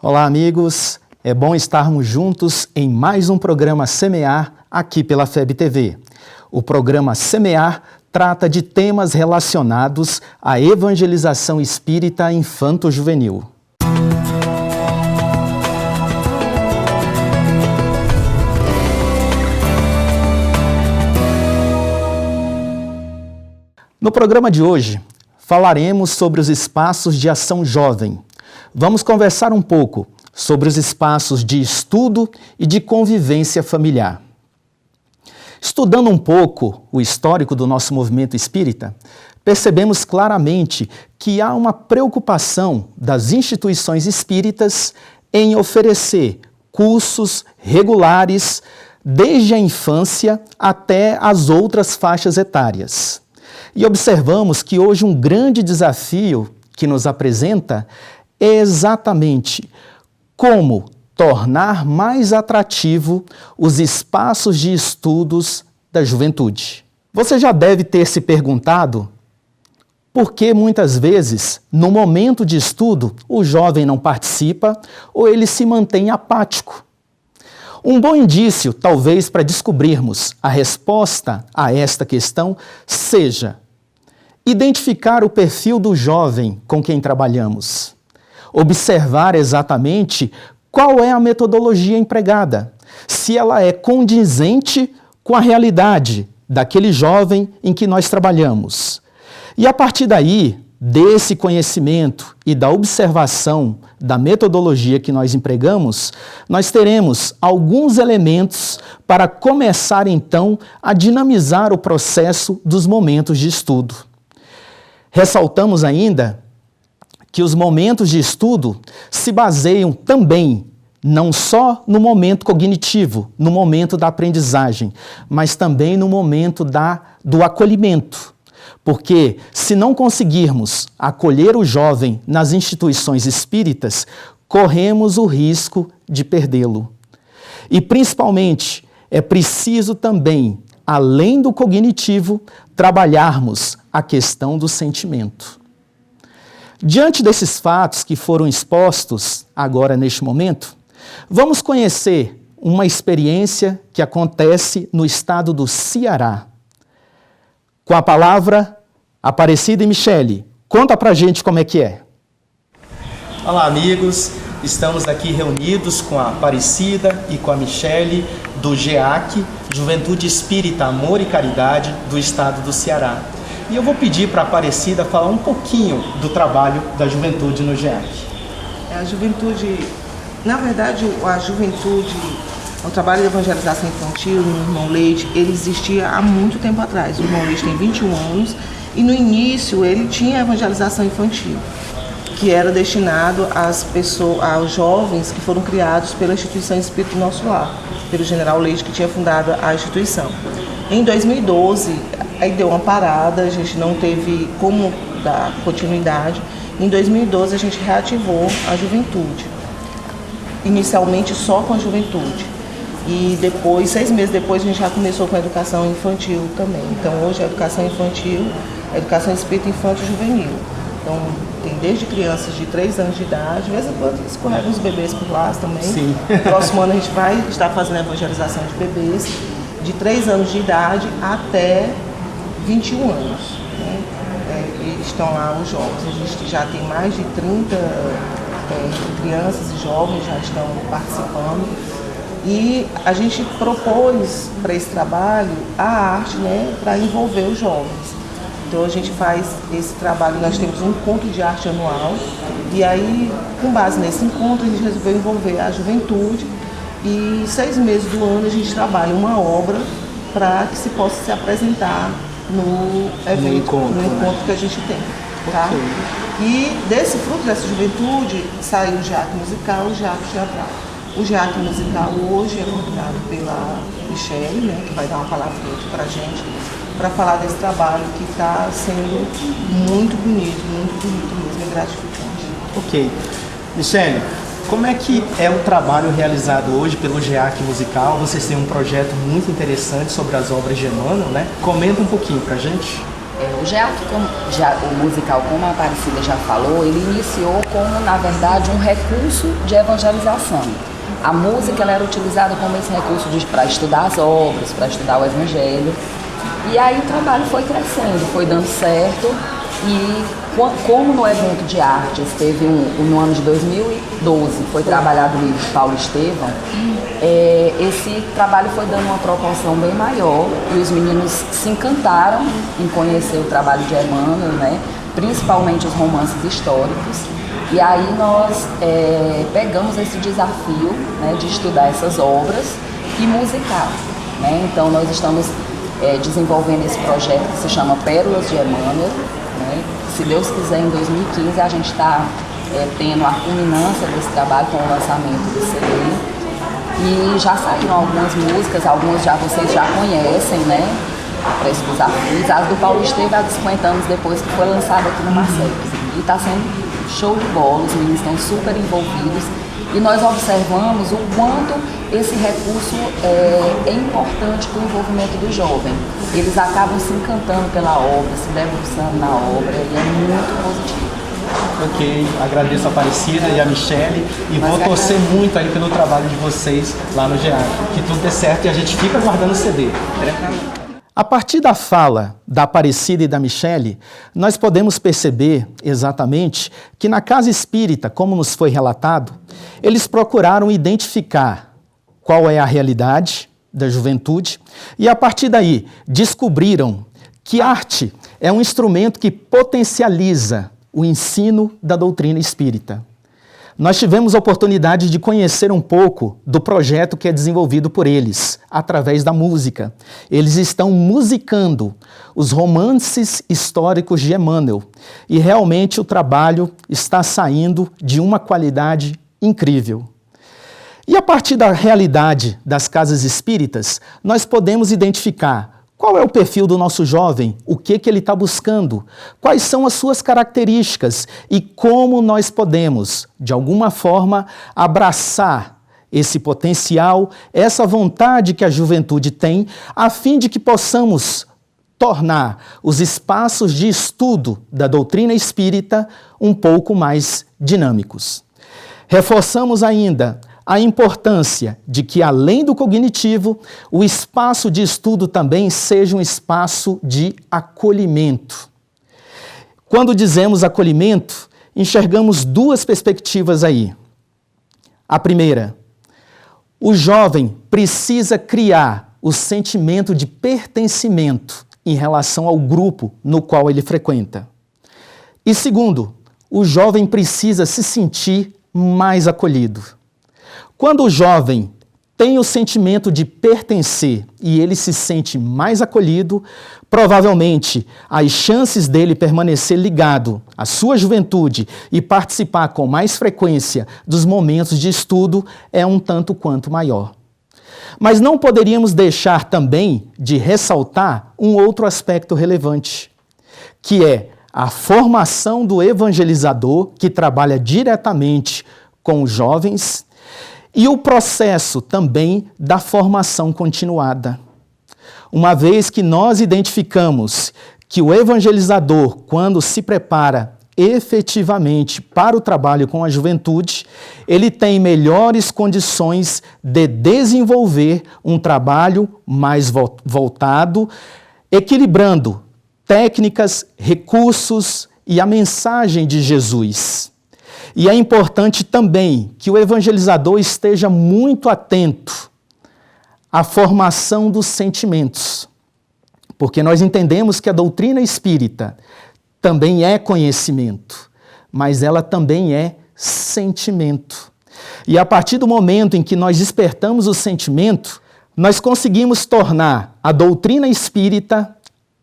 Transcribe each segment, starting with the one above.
Olá, amigos. É bom estarmos juntos em mais um programa Semear aqui pela FEB TV. O programa Semear trata de temas relacionados à evangelização espírita infanto-juvenil. No programa de hoje, falaremos sobre os espaços de ação jovem. Vamos conversar um pouco sobre os espaços de estudo e de convivência familiar. Estudando um pouco o histórico do nosso movimento espírita, percebemos claramente que há uma preocupação das instituições espíritas em oferecer cursos regulares desde a infância até as outras faixas etárias. E observamos que hoje um grande desafio que nos apresenta é exatamente como tornar mais atrativo os espaços de estudos da juventude. Você já deve ter se perguntado por que muitas vezes, no momento de estudo, o jovem não participa ou ele se mantém apático. Um bom indício, talvez, para descobrirmos a resposta a esta questão seja identificar o perfil do jovem com quem trabalhamos. Observar exatamente qual é a metodologia empregada, se ela é condizente com a realidade daquele jovem em que nós trabalhamos. E a partir daí, desse conhecimento e da observação da metodologia que nós empregamos, nós teremos alguns elementos para começar então a dinamizar o processo dos momentos de estudo. Ressaltamos ainda que os momentos de estudo se baseiam também não só no momento cognitivo, no momento da aprendizagem, mas também no momento do acolhimento. Porque se não conseguirmos acolher o jovem nas instituições espíritas, corremos o risco de perdê-lo. E principalmente é preciso também, além do cognitivo, trabalharmos a questão do sentimento. Diante desses fatos que foram expostos agora neste momento, vamos conhecer uma experiência que acontece no estado do Ceará. Com a palavra, Aparecida e Michele, conta pra gente como é que é. Olá, amigos. Estamos aqui reunidos com a Aparecida e com a Michele do GEAC, Juventude Espírita Amor e Caridade do estado do Ceará. E eu vou pedir para a Aparecida falar um pouquinho do trabalho da juventude no GEAC. A juventude, na verdade, a juventude, o trabalho de evangelização infantil no Irmão Leite, ele existia há muito tempo atrás. O Irmão Leite tem 21 anos e no início ele tinha a evangelização infantil, que era destinado às pessoas, aos jovens que foram criados pela instituição Espírito Nosso Lar, pelo General Leite, que tinha fundado a instituição. Em 2012, aí deu uma parada, a gente não teve como dar continuidade. Em 2012, a gente reativou a juventude, inicialmente só com a juventude. E depois, 6 meses depois, a gente já começou com a educação infantil também. Então, hoje a educação infantil, a educação espírita infanto e juvenil. Então, tem desde crianças de 3 anos de idade, de vez em quando escorregam os bebês por lá também. Sim. Próximo ano a gente vai estar fazendo a evangelização de bebês de 3 anos de idade até 21 anos. Né? E estão lá os jovens. A gente já tem mais de 30 crianças e jovens já estão participando. E a gente propôs para esse trabalho a arte, né, para envolver os jovens. Então a gente faz esse trabalho, nós temos um encontro de arte anual e aí, com base nesse encontro, a gente resolveu envolver a juventude e 6 meses do ano a gente trabalha uma obra para que se possa se apresentar no evento, no encontro que a gente tem. Tá? Okay. E desse fruto dessa juventude saiu o GEAC musical e o GEAC teatral. O GEAC musical hoje é coordenado pela Michele, né, que vai dar uma palavra aqui para a gente, para falar desse trabalho que está sendo muito bonito mesmo, é gratificante. Ok. Michele, como é que é o trabalho realizado hoje pelo GEAC musical? Vocês têm um projeto muito interessante sobre as obras de Emmanuel, né? Comenta um pouquinho para a gente. O O GEAC, o musical, como a Aparecida já falou, ele iniciou como, na verdade, um recurso de evangelização. A música ela era utilizada como esse recurso para estudar as obras, para estudar o Evangelho. E aí o trabalho foi crescendo, foi dando certo. E como no evento de artes teve no ano de 2012, foi trabalhado o livro de Paulo Estevam, esse trabalho foi dando uma proporção bem maior e os meninos se encantaram em conhecer o trabalho de Emmanuel, né? Principalmente os romances históricos. E aí nós pegamos esse desafio, né, de estudar essas obras e musicar, né? Então nós estamos desenvolvendo esse projeto que se chama Pérolas de Emmanuel, né? Se Deus quiser, em 2015 a gente está tendo a culminância desse trabalho com o lançamento do CD. E já saíram algumas músicas, algumas vocês já conhecem, né? Para esses desafios. As do Paulo Estevam, há 50 anos depois que foi lançada aqui no Marcelo. E está sendo show de bola, os meninos estão super envolvidos. E nós observamos o quanto esse recurso é importante para o envolvimento do jovem. Eles acabam se encantando pela obra, se debruçando na obra, e é muito positivo. Ok, agradeço a Aparecida e a Michele e vou torcer muito aí pelo trabalho de vocês lá no GEAC. Que tudo dê certo e a gente fica guardando o CD. A partir da fala da Aparecida e da Michele, nós podemos perceber exatamente que na casa espírita, como nos foi relatado, eles procuraram identificar qual é a realidade da juventude e, a partir daí, descobriram que arte é um instrumento que potencializa o ensino da doutrina espírita. Nós tivemos a oportunidade de conhecer um pouco do projeto que é desenvolvido por eles, através da música. Eles estão musicando os romances históricos de Emmanuel e realmente o trabalho está saindo de uma qualidade incrível. E a partir da realidade das casas espíritas, nós podemos identificar qual é o perfil do nosso jovem, o que ele está buscando, quais são as suas características e como nós podemos, de alguma forma, abraçar esse potencial, essa vontade que a juventude tem, a fim de que possamos tornar os espaços de estudo da doutrina espírita um pouco mais dinâmicos. Reforçamos ainda a importância de que, além do cognitivo, o espaço de estudo também seja um espaço de acolhimento. Quando dizemos acolhimento, enxergamos duas perspectivas aí. A primeira, o jovem precisa criar o sentimento de pertencimento em relação ao grupo no qual ele frequenta. E segundo, o jovem precisa se sentir mais acolhido. Quando o jovem tem o sentimento de pertencer e ele se sente mais acolhido, provavelmente as chances dele permanecer ligado à sua juventude e participar com mais frequência dos momentos de estudo é um tanto quanto maior. Mas não poderíamos deixar também de ressaltar um outro aspecto relevante, que é a formação do evangelizador que trabalha diretamente com os jovens e o processo também da formação continuada. Uma vez que nós identificamos que o evangelizador, quando se prepara efetivamente para o trabalho com a juventude, ele tem melhores condições de desenvolver um trabalho mais voltado, equilibrando técnicas, recursos e a mensagem de Jesus. E é importante também que o evangelizador esteja muito atento à formação dos sentimentos, porque nós entendemos que a doutrina espírita também é conhecimento, mas ela também é sentimento. E a partir do momento em que nós despertamos o sentimento, nós conseguimos tornar a doutrina espírita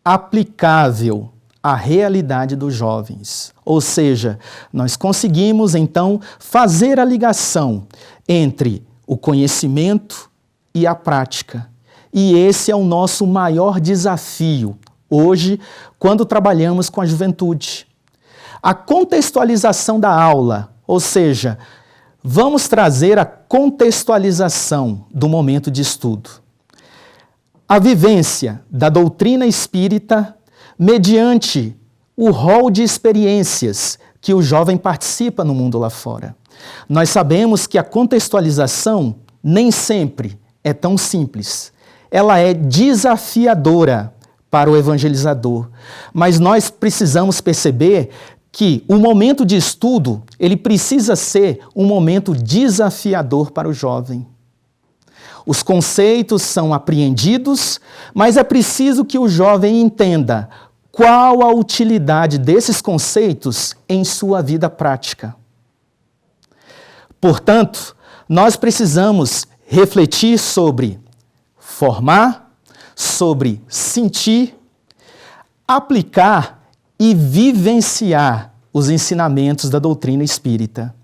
aplicável à realidade dos jovens. Ou seja, nós conseguimos então fazer a ligação entre o conhecimento e a prática. E esse é o nosso maior desafio hoje, quando trabalhamos com a juventude. A contextualização da aula, ou seja, vamos trazer a contextualização do momento de estudo. A vivência da doutrina espírita mediante o rol de experiências que o jovem participa no mundo lá fora. Nós sabemos que a contextualização nem sempre é tão simples. Ela é desafiadora para o evangelizador, mas nós precisamos perceber que o momento de estudo, ele precisa ser um momento desafiador para o jovem. Os conceitos são apreendidos, mas é preciso que o jovem entenda qual a utilidade desses conceitos em sua vida prática. Portanto, nós precisamos refletir sobre formar, sobre sentir, aplicar e vivenciar os ensinamentos da doutrina espírita.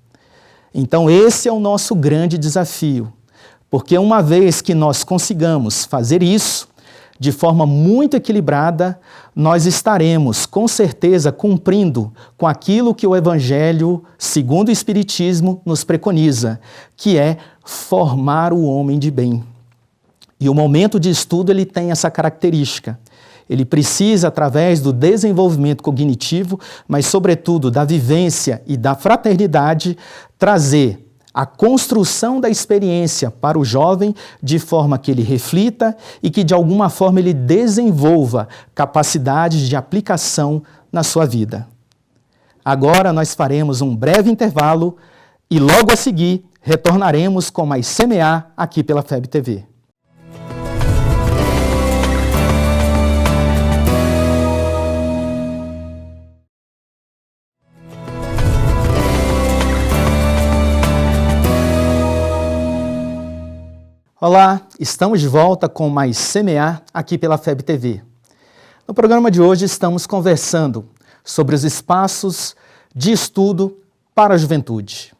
Então, esse é o nosso grande desafio, porque uma vez que nós consigamos fazer isso de forma muito equilibrada, nós estaremos, com certeza, cumprindo com aquilo que o Evangelho, segundo o Espiritismo, nos preconiza, que é formar o homem de bem. E o momento de estudo ele tem essa característica. Ele precisa, através do desenvolvimento cognitivo, mas, sobretudo, da vivência e da fraternidade, trazer a construção da experiência para o jovem de forma que ele reflita e que, de alguma forma, ele desenvolva capacidades de aplicação na sua vida. Agora nós faremos um breve intervalo e, logo a seguir, retornaremos com mais Semear aqui pela FEB TV. Olá, estamos de volta com mais Semear aqui pela FEB TV. No programa de hoje estamos conversando sobre os espaços de estudo para a juventude.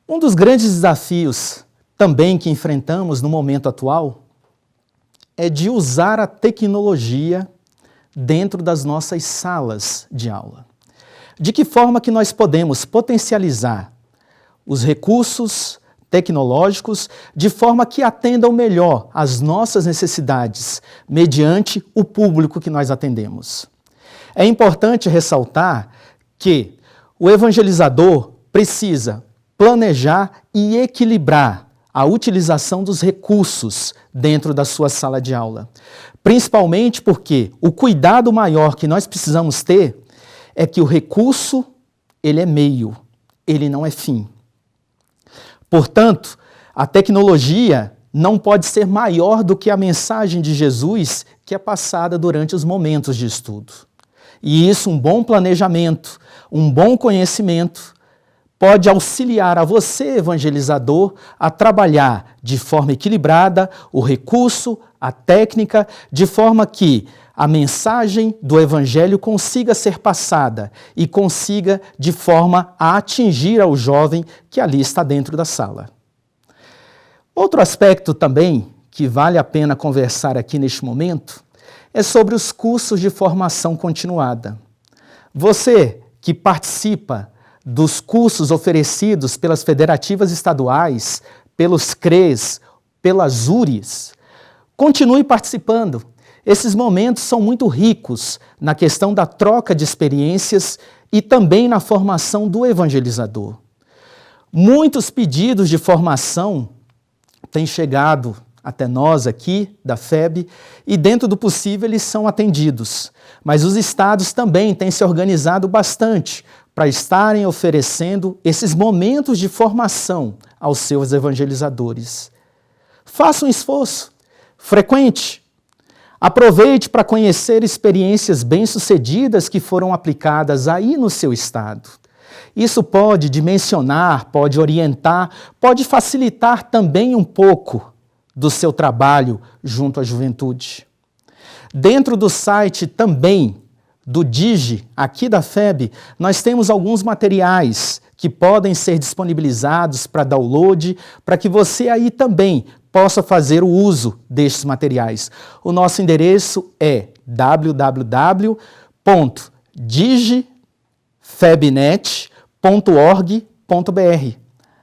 Um dos grandes desafios também que enfrentamos no momento atual é de usar a tecnologia dentro das nossas salas de aula. De que forma que nós podemos potencializar os recursos tecnológicos de forma que atendam melhor às nossas necessidades, mediante o público que nós atendemos. É importante ressaltar que o evangelizador precisa planejar e equilibrar a utilização dos recursos dentro da sua sala de aula. Principalmente porque o cuidado maior que nós precisamos ter é que o recurso, ele é meio, ele não é fim. Portanto, a tecnologia não pode ser maior do que a mensagem de Jesus que é passada durante os momentos de estudo. E isso, um bom planejamento, um bom conhecimento, pode auxiliar a você, evangelizador, a trabalhar de forma equilibrada o recurso, a técnica, de forma que a mensagem do Evangelho consiga ser passada e consiga de forma a atingir ao jovem que ali está dentro da sala. Outro aspecto também que vale a pena conversar aqui neste momento é sobre os cursos de formação continuada. Você que participa dos cursos oferecidos pelas federativas estaduais, pelos CREs, pelas URIs, continue participando. Esses momentos são muito ricos na questão da troca de experiências e também na formação do evangelizador. Muitos pedidos de formação têm chegado até nós aqui da FEB e, dentro do possível, eles são atendidos. Mas os estados também têm se organizado bastante para estarem oferecendo esses momentos de formação aos seus evangelizadores. Faça um esforço, frequente. Aproveite para conhecer experiências bem-sucedidas que foram aplicadas aí no seu estado. Isso pode dimensionar, pode orientar, pode facilitar também um pouco do seu trabalho junto à juventude. Dentro do site também do Digi, aqui da FEB, nós temos alguns materiais que podem ser disponibilizados para download, para que você aí também possa fazer o uso destes materiais. O nosso endereço é www.digifebnet.org.br.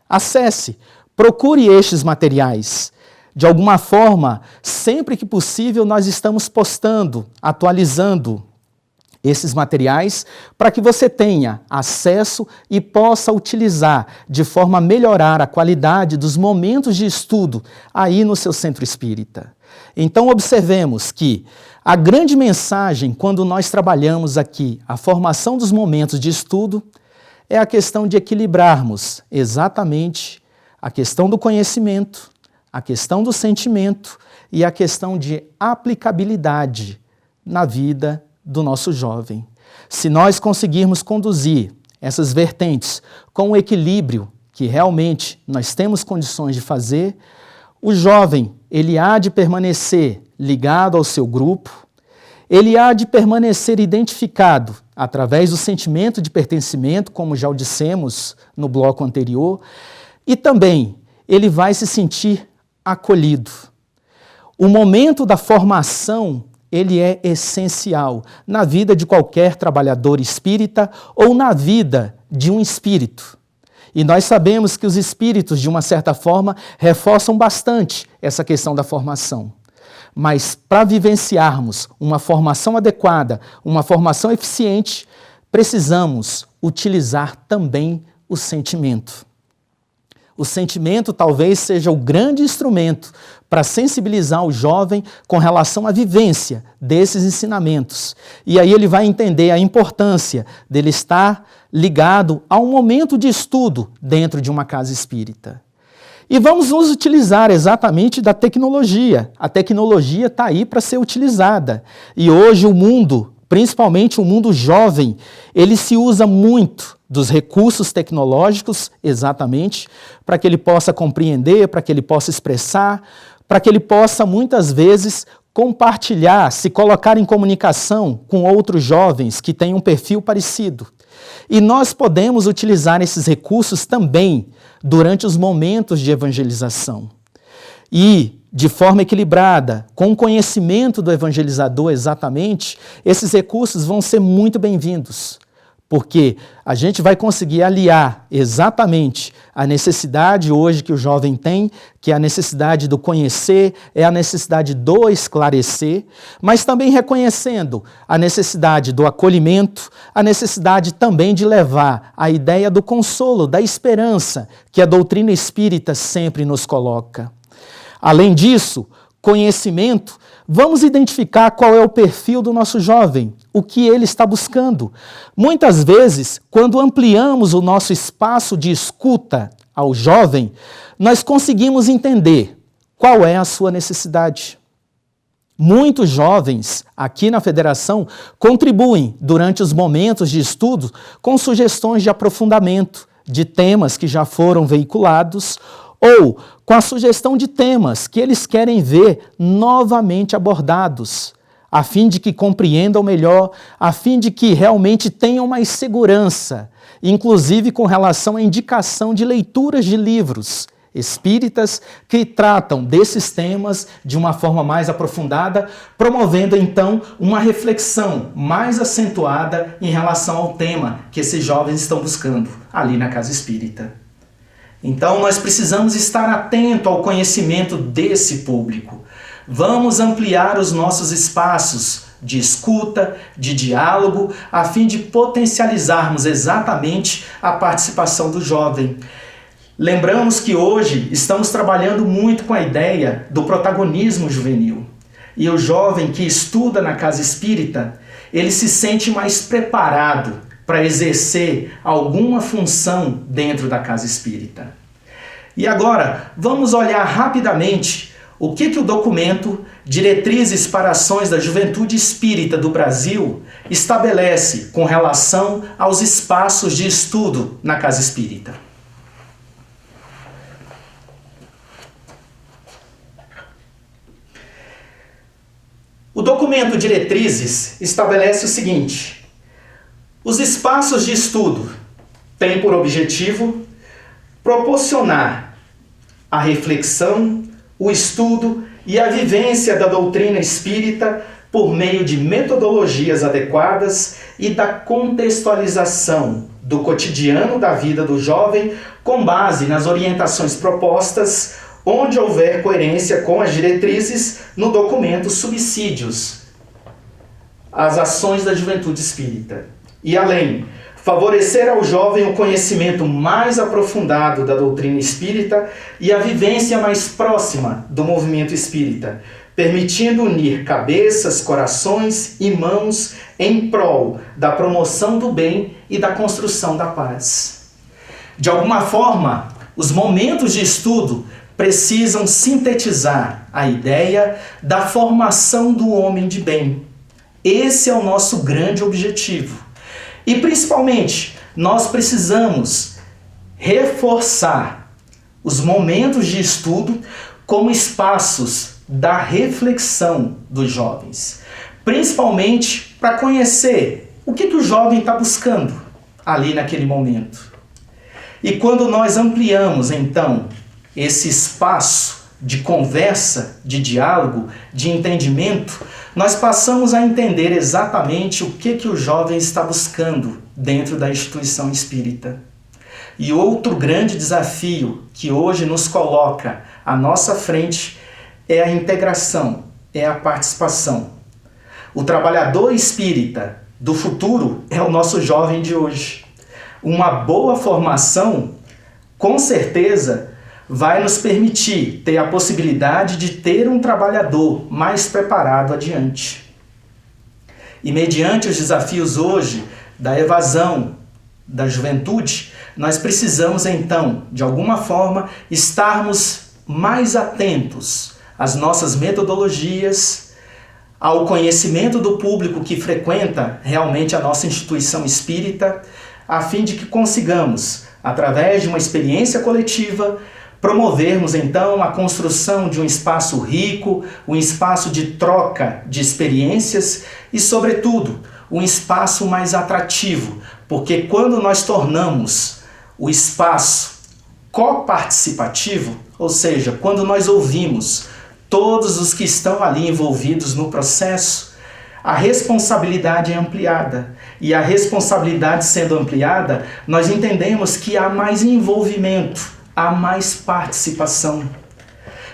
Acesse, procure estes materiais. De alguma forma, sempre que possível, nós estamos postando, atualizando esses materiais para que você tenha acesso e possa utilizar de forma a melhorar a qualidade dos momentos de estudo aí no seu centro espírita. Então, observemos que a grande mensagem, quando nós trabalhamos aqui a formação dos momentos de estudo, é a questão de equilibrarmos exatamente a questão do conhecimento, a questão do sentimento e a questão de aplicabilidade na vida do nosso jovem. Se nós conseguirmos conduzir essas vertentes com o equilíbrio que realmente nós temos condições de fazer, o jovem, ele há de permanecer ligado ao seu grupo, ele há de permanecer identificado através do sentimento de pertencimento, como já o dissemos no bloco anterior, e também ele vai se sentir acolhido. O momento da formação, ele é essencial na vida de qualquer trabalhador espírita ou na vida de um espírito. E nós sabemos que os espíritos, de uma certa forma, reforçam bastante essa questão da formação. Mas para vivenciarmos uma formação adequada, uma formação eficiente, precisamos utilizar também o sentimento. O sentimento talvez seja o grande instrumento para sensibilizar o jovem com relação à vivência desses ensinamentos. E aí ele vai entender a importância dele estar ligado a um momento de estudo dentro de uma casa espírita. E vamos nos utilizar exatamente da tecnologia. A tecnologia está aí para ser utilizada. E hoje o mundo, principalmente o mundo jovem, ele se usa muito dos recursos tecnológicos, exatamente, para que ele possa compreender, para que ele possa expressar, para que ele possa, muitas vezes, compartilhar, se colocar em comunicação com outros jovens que têm um perfil parecido. E nós podemos utilizar esses recursos também durante os momentos de evangelização. E, de forma equilibrada, com o conhecimento do evangelizador exatamente, esses recursos vão ser muito bem-vindos. Porque a gente vai conseguir aliar exatamente a necessidade hoje que o jovem tem, que é a necessidade do conhecer, é a necessidade do esclarecer, mas também reconhecendo a necessidade do acolhimento, a necessidade também de levar a ideia do consolo, da esperança que a doutrina espírita sempre nos coloca. Além disso, conhecimento, vamos identificar qual é o perfil do nosso jovem, o que ele está buscando. Muitas vezes, quando ampliamos o nosso espaço de escuta ao jovem, nós conseguimos entender qual é a sua necessidade. Muitos jovens aqui na Federação contribuem durante os momentos de estudo com sugestões de aprofundamento de temas que já foram veiculados ou com a sugestão de temas que eles querem ver novamente abordados, a fim de que compreendam melhor, a fim de que realmente tenham mais segurança, inclusive com relação à indicação de leituras de livros espíritas que tratam desses temas de uma forma mais aprofundada, promovendo então uma reflexão mais acentuada em relação ao tema que esses jovens estão buscando ali na casa espírita. Então, nós precisamos estar atento ao conhecimento desse público. Vamos ampliar os nossos espaços de escuta, de diálogo, a fim de potencializarmos exatamente a participação do jovem. Lembramos que hoje estamos trabalhando muito com a ideia do protagonismo juvenil. E o jovem que estuda na casa espírita, ele se sente mais preparado para exercer alguma função dentro da casa espírita. E agora, vamos olhar rapidamente o que o documento Diretrizes para Ações da Juventude Espírita do Brasil estabelece com relação aos espaços de estudo na casa espírita. O documento Diretrizes estabelece o seguinte: os espaços de estudo têm por objetivo proporcionar a reflexão, o estudo e a vivência da doutrina espírita por meio de metodologias adequadas e da contextualização do cotidiano da vida do jovem com base nas orientações propostas onde houver coerência com as diretrizes no documento Subsídios às ações da juventude espírita. E além, favorecer ao jovem o conhecimento mais aprofundado da doutrina espírita e a vivência mais próxima do movimento espírita, permitindo unir cabeças, corações e mãos em prol da promoção do bem e da construção da paz. De alguma forma, os momentos de estudo precisam sintetizar a ideia da formação do homem de bem. Esse é o nosso grande objetivo. E principalmente, nós precisamos reforçar os momentos de estudo como espaços da reflexão dos jovens. Principalmente para conhecer o que o jovem está buscando ali naquele momento. E quando nós ampliamos, então, esse espaço de conversa, de diálogo, de entendimento, nós passamos a entender exatamente o que o jovem está buscando dentro da instituição espírita. E outro grande desafio que hoje nos coloca à nossa frente é a integração, é a participação. O trabalhador espírita do futuro é o nosso jovem de hoje. Uma boa formação, com certeza, vai nos permitir ter a possibilidade de ter um trabalhador mais preparado adiante. E mediante os desafios hoje da evasão da juventude, nós precisamos então, de alguma forma, estarmos mais atentos às nossas metodologias, ao conhecimento do público que frequenta realmente a nossa instituição espírita, a fim de que consigamos, através de uma experiência coletiva, promovermos então a construção de um espaço rico, um espaço de troca de experiências e, sobretudo, um espaço mais atrativo, porque quando nós tornamos o espaço coparticipativo, ou seja, quando nós ouvimos todos os que estão ali envolvidos no processo, a responsabilidade é ampliada. E a responsabilidade sendo ampliada, nós entendemos que há mais envolvimento, há mais participação.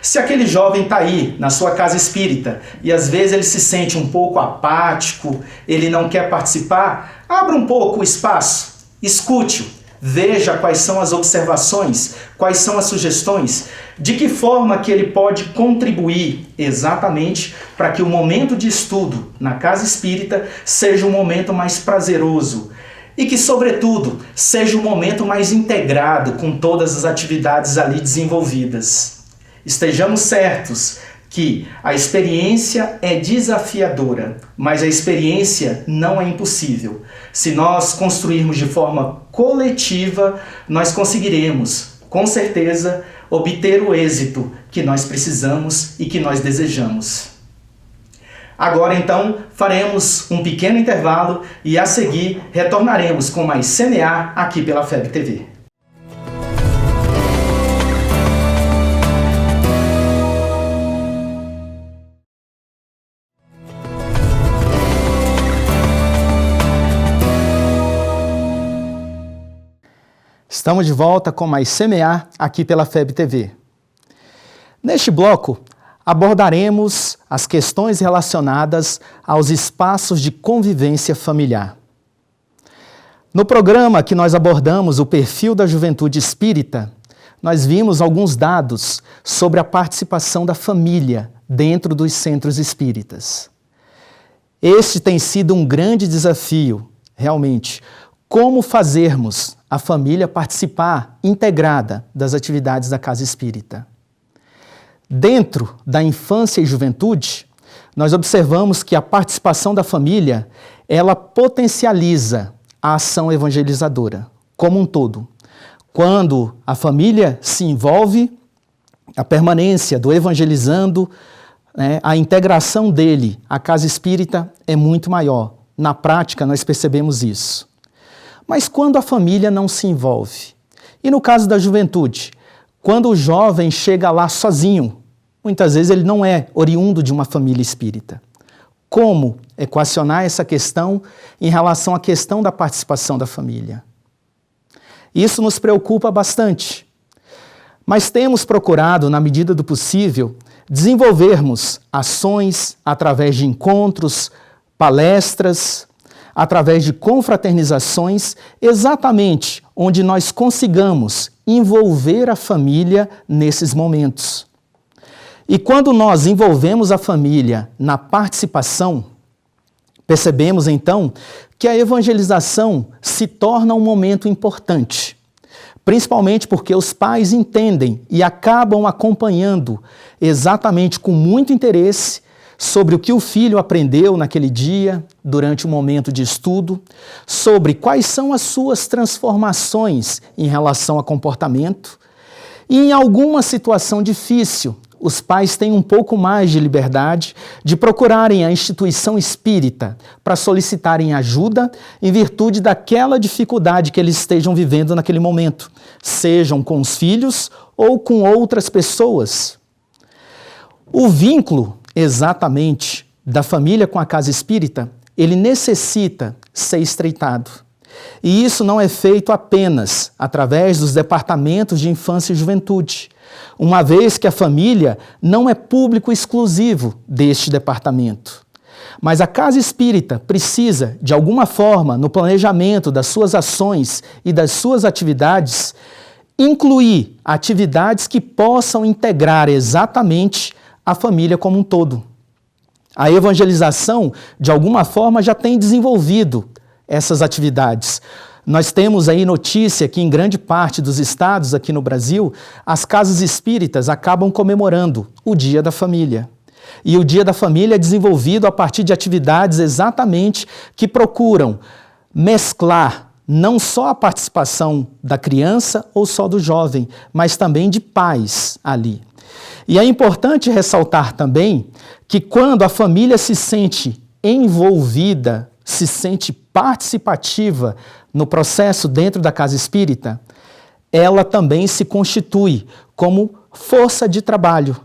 Se aquele jovem está aí na sua casa espírita e às vezes ele se sente um pouco apático, ele não quer participar, abra um pouco o espaço, escute-o, veja quais são as observações, quais são as sugestões, de que forma que ele pode contribuir exatamente para que o momento de estudo na casa espírita seja um momento mais prazeroso e que, sobretudo, seja um momento mais integrado com todas as atividades ali desenvolvidas. Estejamos certos que a experiência é desafiadora, mas a experiência não é impossível. Se nós construirmos de forma coletiva, nós conseguiremos, com certeza, obter o êxito que nós precisamos e que nós desejamos. Agora, então, faremos um pequeno intervalo e, a seguir, retornaremos com mais CMA aqui pela FEB TV. Estamos de volta com mais CMA aqui pela FEB TV. Neste bloco, abordaremos as questões relacionadas aos espaços de convivência familiar. No programa que nós abordamos o perfil da juventude espírita, nós vimos alguns dados sobre a participação da família dentro dos centros espíritas. Este tem sido um grande desafio, realmente, como fazermos a família participar integrada das atividades da casa espírita. Dentro da infância e juventude, nós observamos que a participação da família, ela potencializa a ação evangelizadora como um todo. Quando a família se envolve, a permanência do evangelizando, a integração dele à casa espírita é muito maior. Na prática, nós percebemos isso. Mas quando a família não se envolve? E no caso da juventude, quando o jovem chega lá sozinho, muitas vezes ele não é oriundo de uma família espírita. Como equacionar essa questão em relação à questão da participação da família? Isso nos preocupa bastante. Mas temos procurado, na medida do possível, desenvolvermos ações através de encontros, palestras, através de confraternizações, exatamente onde nós consigamos envolver a família nesses momentos. E quando nós envolvemos a família na participação, percebemos então que a evangelização se torna um momento importante, principalmente porque os pais entendem e acabam acompanhando exatamente com muito interesse sobre o que o filho aprendeu naquele dia, durante o momento de estudo, sobre quais são as suas transformações em relação a comportamento. E em alguma situação difícil, os pais têm um pouco mais de liberdade de procurarem a instituição espírita para solicitarem ajuda em virtude daquela dificuldade que eles estejam vivendo naquele momento, sejam com os filhos ou com outras pessoas. O vínculo, exatamente, da família com a casa espírita, ele necessita ser estreitado. E isso não é feito apenas através dos departamentos de infância e juventude, uma vez que a família não é público exclusivo deste departamento. Mas a casa espírita precisa, de alguma forma, no planejamento das suas ações e das suas atividades, incluir atividades que possam integrar exatamente a família como um todo. A evangelização, de alguma forma, já tem desenvolvido essas atividades. Nós temos aí notícia que em grande parte dos estados aqui no Brasil, as casas espíritas acabam comemorando o Dia da Família. E o Dia da Família é desenvolvido a partir de atividades exatamente que procuram mesclar não só a participação da criança ou só do jovem, mas também de pais ali. E é importante ressaltar também que quando a família se sente envolvida, se sente participativa no processo dentro da casa espírita, ela também se constitui como força de trabalho.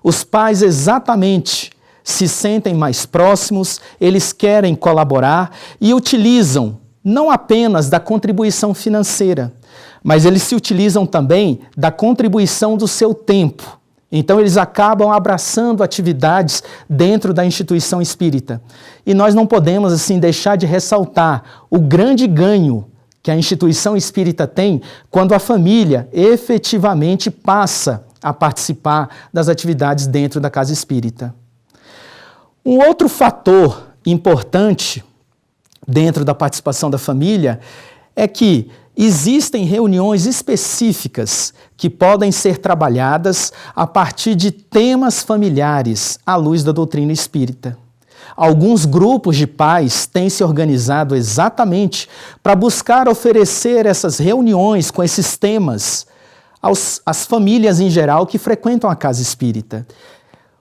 Os pais exatamente se sentem mais próximos, eles querem colaborar e utilizam não apenas da contribuição financeira, mas eles se utilizam também da contribuição do seu tempo. Então, eles acabam abraçando atividades dentro da instituição espírita. E nós não podemos, assim, deixar de ressaltar o grande ganho que a instituição espírita tem quando a família efetivamente passa a participar das atividades dentro da casa espírita. Um outro fator importante dentro da participação da família é que existem reuniões específicas que podem ser trabalhadas a partir de temas familiares à luz da doutrina espírita. Alguns grupos de pais têm se organizado exatamente para buscar oferecer essas reuniões com esses temas às famílias em geral que frequentam a casa espírita.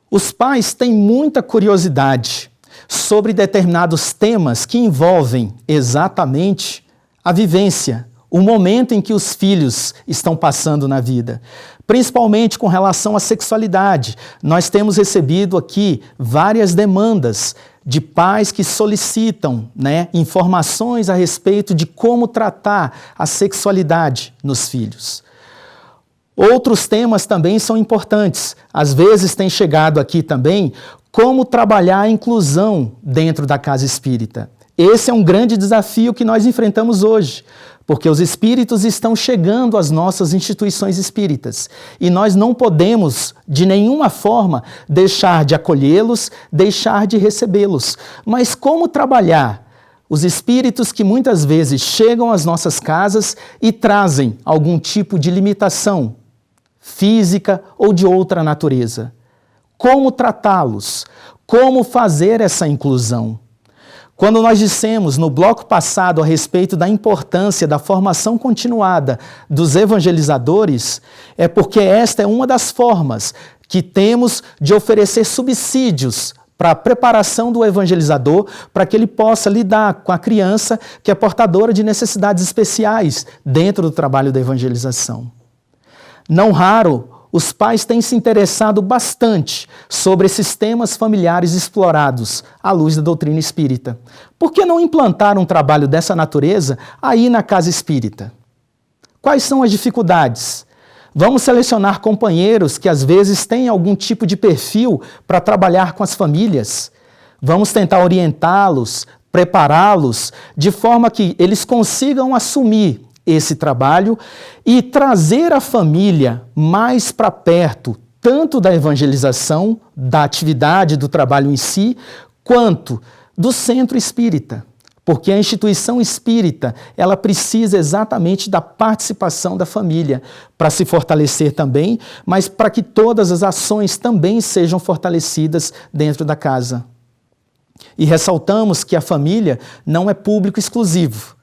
Os pais têm muita curiosidade sobre determinados temas que envolvem exatamente a vivência, o momento em que os filhos estão passando na vida, principalmente com relação à sexualidade. Nós temos recebido aqui várias demandas de pais que solicitam, informações a respeito de como tratar a sexualidade nos filhos. Outros temas também são importantes. Às vezes tem chegado aqui também como trabalhar a inclusão dentro da casa espírita. Esse é um grande desafio que nós enfrentamos hoje, porque os espíritos estão chegando às nossas instituições espíritas e nós não podemos, de nenhuma forma, deixar de acolhê-los, deixar de recebê-los. Mas como trabalhar os espíritos que muitas vezes chegam às nossas casas e trazem algum tipo de limitação física ou de outra natureza? Como tratá-los? Como fazer essa inclusão? Quando nós dissemos no bloco passado a respeito da importância da formação continuada dos evangelizadores, é porque esta é uma das formas que temos de oferecer subsídios para a preparação do evangelizador, para que ele possa lidar com a criança que é portadora de necessidades especiais dentro do trabalho da evangelização. Não raro, os pais têm se interessado bastante sobre esses temas familiares explorados à luz da doutrina espírita. Por que não implantar um trabalho dessa natureza aí na casa espírita? Quais são as dificuldades? Vamos selecionar companheiros que às vezes têm algum tipo de perfil para trabalhar com as famílias. Vamos tentar orientá-los, prepará-los, de forma que eles consigam assumir esse trabalho e trazer a família mais para perto, tanto da evangelização, da atividade, do trabalho em si, quanto do centro espírita. Porque a instituição espírita, ela precisa exatamente da participação da família para se fortalecer também, mas para que todas as ações também sejam fortalecidas dentro da casa. E ressaltamos que a família não é público exclusivo.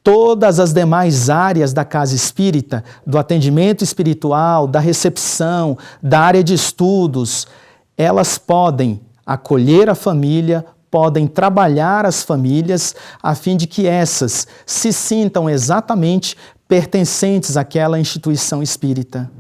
Todas as demais áreas da casa espírita, do atendimento espiritual, da recepção, da área de estudos, elas podem acolher a família, podem trabalhar as famílias a fim de que essas se sintam exatamente pertencentes àquela instituição espírita.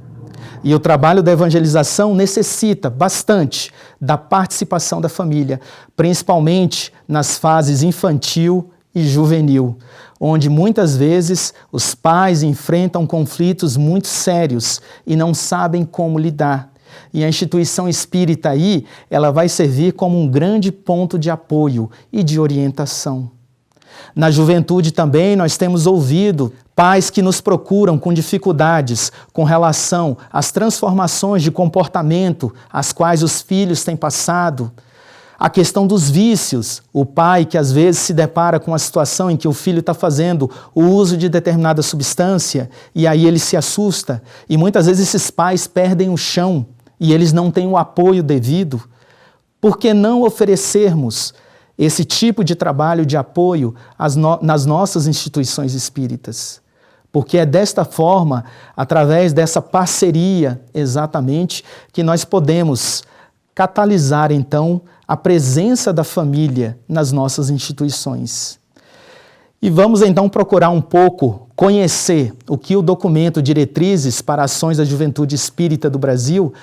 E o trabalho da evangelização necessita bastante da participação da família, principalmente nas fases infantil e juvenil, onde muitas vezes os pais enfrentam conflitos muito sérios e não sabem como lidar. E a instituição espírita aí, ela vai servir como um grande ponto de apoio e de orientação. Na juventude também nós temos ouvido pais que nos procuram com dificuldades com relação às transformações de comportamento às quais os filhos têm passado. A questão dos vícios, o pai que às vezes se depara com a situação em que o filho está fazendo o uso de determinada substância e aí ele se assusta e muitas vezes esses pais perdem o chão e eles não têm o apoio devido. Por que não oferecermos esse tipo de trabalho de apoio nas nossas instituições espíritas? Porque é desta forma, através dessa parceria exatamente, que nós podemos catalisar então a presença da família nas nossas instituições. E vamos então procurar um pouco conhecer o que o documento Diretrizes para Ações da Juventude Espírita do Brasil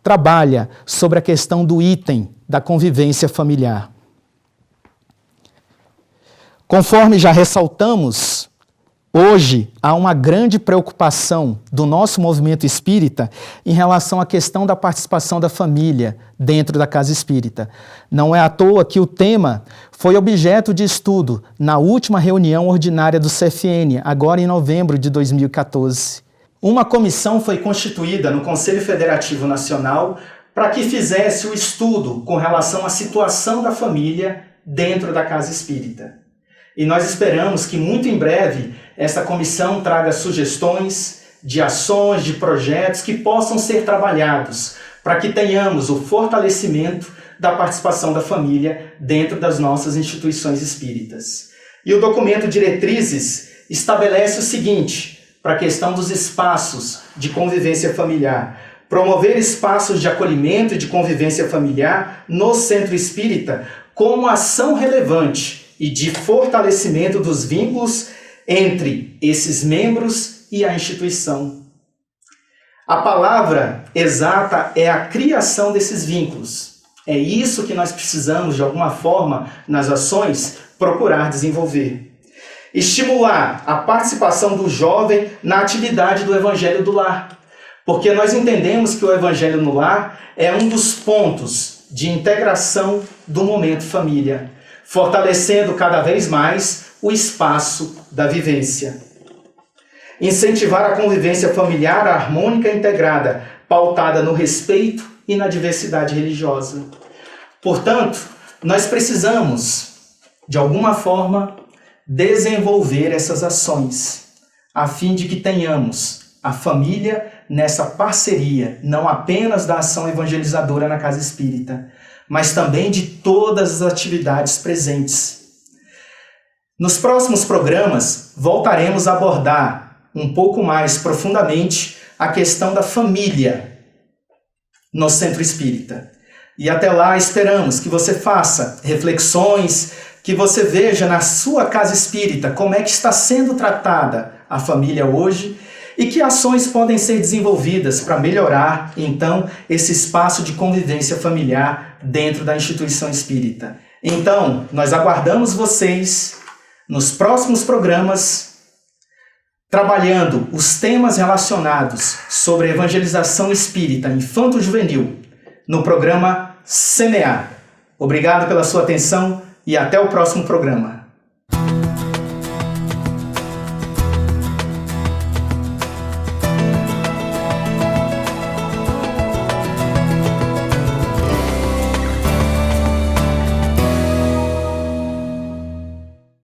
trabalha sobre a questão do item da convivência familiar. Conforme já ressaltamos, hoje há uma grande preocupação do nosso movimento espírita em relação à questão da participação da família dentro da casa espírita. Não é à toa que o tema foi objeto de estudo na última reunião ordinária do CFN, agora em novembro de 2014. Uma comissão foi constituída no Conselho Federativo Nacional para que fizesse o estudo com relação à situação da família dentro da casa espírita. E nós esperamos que muito em breve essa comissão traga sugestões de ações, de projetos que possam ser trabalhados para que tenhamos o fortalecimento da participação da família dentro das nossas instituições espíritas. E o documento Diretrizes estabelece o seguinte, para a questão dos espaços de convivência familiar: promover espaços de acolhimento e de convivência familiar no centro espírita como ação relevante e de fortalecimento dos vínculos entre esses membros e a instituição. A palavra exata é a criação desses vínculos. É isso que nós precisamos, de alguma forma, nas ações, procurar desenvolver. Estimular a participação do jovem na atividade do Evangelho do Lar, porque nós entendemos que o Evangelho no Lar é um dos pontos de integração do momento família, fortalecendo cada vez mais o espaço da vivência. Incentivar a convivência familiar harmônica e integrada, pautada no respeito e na diversidade religiosa. Portanto, nós precisamos, de alguma forma, desenvolver essas ações, a fim de que tenhamos a família nessa parceria, não apenas da ação evangelizadora na casa espírita, mas também de todas as atividades presentes. Nos próximos programas, voltaremos a abordar um pouco mais profundamente a questão da família no centro espírita. E até lá esperamos que você faça reflexões, que você veja na sua casa espírita como é que está sendo tratada a família hoje e que ações podem ser desenvolvidas para melhorar, então, esse espaço de convivência familiar dentro da instituição espírita. Então, nós aguardamos vocês nos próximos programas trabalhando os temas relacionados sobre a evangelização espírita infanto-juvenil no programa Semear. Obrigado pela sua atenção e até o próximo programa.